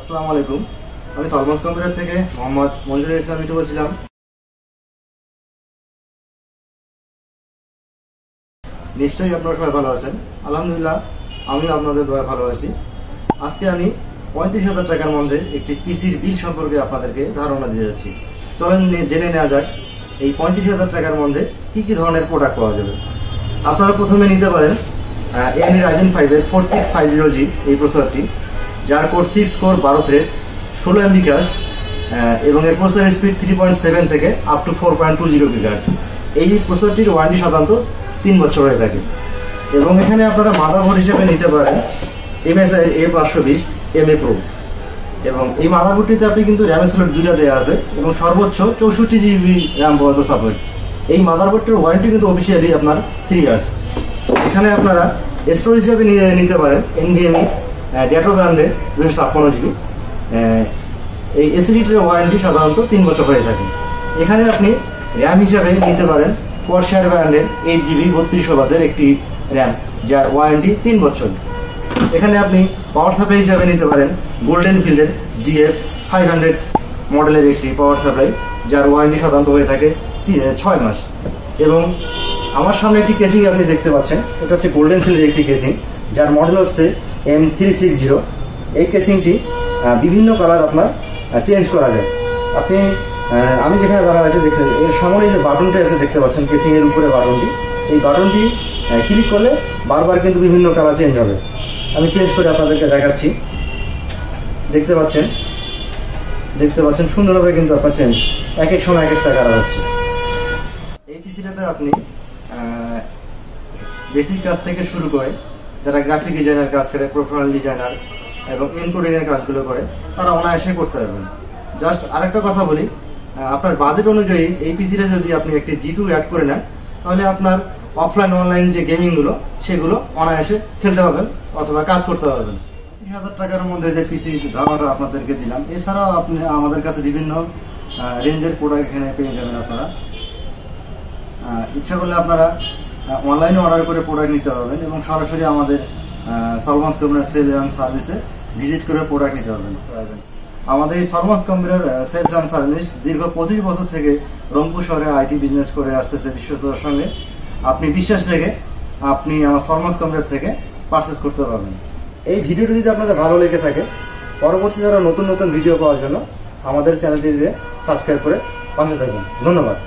আসসালামু আলাইকুম। আমি সলমন্স কম্পিউটার থেকে মোহাম্মদ মঞ্জুরুল ইসলাম মিঠু বলছিলাম। নিশ্চয়ই আপনারা সবাই ভালো আছেন। আলহামদুলিল্লাহ, আমিও আপনাদের দোয়া ভালো আছি। আজকে আমি 35,000 টাকার মধ্যে একটি পিসির বিল সম্পর্কে আপনাদেরকে ধারণা দিয়ে যাচ্ছি। চলেন জেনে নেওয়া যাক এই 35,000 টাকার মধ্যে কি কি ধরনের প্রোডাক্ট পাওয়া যাবে। আপনারা প্রথমে নিতে পারেন AMD Ryzen 5-এর 4650G এই প্রসেসরটি, যার core 6 core 12 thread 16 MB cash এবং এর প্রসেসর স্পিড 3.7 থেকে আপ টু 4.20 GHz। এই প্রসেসরটির ওয়ারেন্টি সাধারণত 3 বছর হয়ে থাকে। এবং এখানে আপনারা মাদারবোর্ড হিসেবে নিতে পারেন MSI A520 MA Pro। এবং এই মাদারবোর্ডটিতে আপনি কিন্তু র্যাম স্লট 2টা দেওয়া আছে এবং সর্বোচ্চ 64 GB র্যাম পর্যন্ত সাপোর্ট। এই মাদারবোর্ডটির ওয়ারেন্টি কিন্তু অফিসিয়ালি আপনার 3 ইয়ার্স। এখানে আপনারা স্টোরেজ হিসেবে নিতে পারেন NVMe ডেটো ব্র্যান্ডের 256 GB। এই এসএসডিটির ওয়ারেন্টি সাধারণত 3 বছর হয়ে থাকে। এখানে আপনি র্যাম হিসাবে নিতে পারেন কর্সার ব্র্যান্ডের 8 GB 3200 বাসের একটি র্যাম, যার ওয়ারেন্টি 3 বছর। এখানে আপনি পাওয়ার সাপ্লাই হিসাবে নিতে পারেন গোল্ডেন ফিল্ডের GF 500 মডেলের একটি পাওয়ার সাপ্লাই, যার ওয়ারেন্টি সাধারণত হয়ে থাকে 6 মাস। এবং আমার সামনে একটি কেসিং আপনি দেখতে পাচ্ছেন, এটা হচ্ছে গোল্ডেন ফিল্ডের একটি কেসিং, যার মডেল হচ্ছে M360। এই কেসিংটি বিভিন্ন কালার আপনার চেঞ্জ করা যায়। আপনি আমি যেখানে দাঁড়া আছে দেখতে, এর সামনে যে বাটনটা আছে দেখতে পাচ্ছেন কেসিং এর উপরে বাটনটি, এই বাটনটি ক্লিক করলে বারবার কিন্তু বিভিন্ন কালার চেঞ্জ হবে। আমি চেঞ্জ করে আপনাদেরকে দেখাচ্ছি। দেখতে পাচ্ছেন সুন্দরভাবে কিন্তু আপনার চেঞ্জ এক এক সময় এক একটা কালার হচ্ছে। এই পিসিটাতে আপনি বেসিক কাজ থেকে শুরু করে যারা গ্রাফিক ডিজাইনার কাজ করে, প্রফেশনাল ডিজাইনার এবং এনকোডিং এর কাজগুলো করে, তারা অনায়াসে করতে পারবেন। জাস্ট আরেকটা কথা বলি, আপনার বাজেট অনুযায়ী এই পিসিটা যদি আপনি একটি G2 অ্যাড করে নেন, তাহলে আপনার অফলাইন অনলাইন যে গেমিংগুলো সেগুলো অনায়াসে খেলতে পারবেন অথবা কাজ করতে পারবেন। 30,000 টাকার মধ্যে যে পিসি ধারণাটা আপনাদেরকে দিলাম, এছাড়াও আপনি আমাদের কাছে বিভিন্ন রেঞ্জের প্রোডাক্ট এখানে পেয়ে যাবেন। আপনারা ইচ্ছা করলে আপনারা অনলাইনে অর্ডার করে প্রোডাক্ট নিতে পারবেন এবং সরাসরি আমাদের সলমন্স কম্পিউটার সেল অ্যান্ড সার্ভিসে ভিজিট করে প্রোডাক্ট নিতে পারবেন। আমাদের এই সলমন্স কম্পিউটার সেলস অ্যান্ড সার্ভিস দীর্ঘ 25 বছর থেকে রংপুর শহরে আইটি বিজনেস করে আসতেছে বিশ্বস্ততার সঙ্গে। আপনি বিশ্বাস রেখে আপনি আমার সলমন্স কম্পিউটার থেকে পারচেস করতে পারবেন। এই ভিডিওটি যদি আপনাদের ভালো লেগে থাকে, পরবর্তী যারা নতুন নতুন ভিডিও পাওয়ার জন্য আমাদের চ্যানেলটিকে সাবস্ক্রাইব করে পাশে থাকবেন। ধন্যবাদ।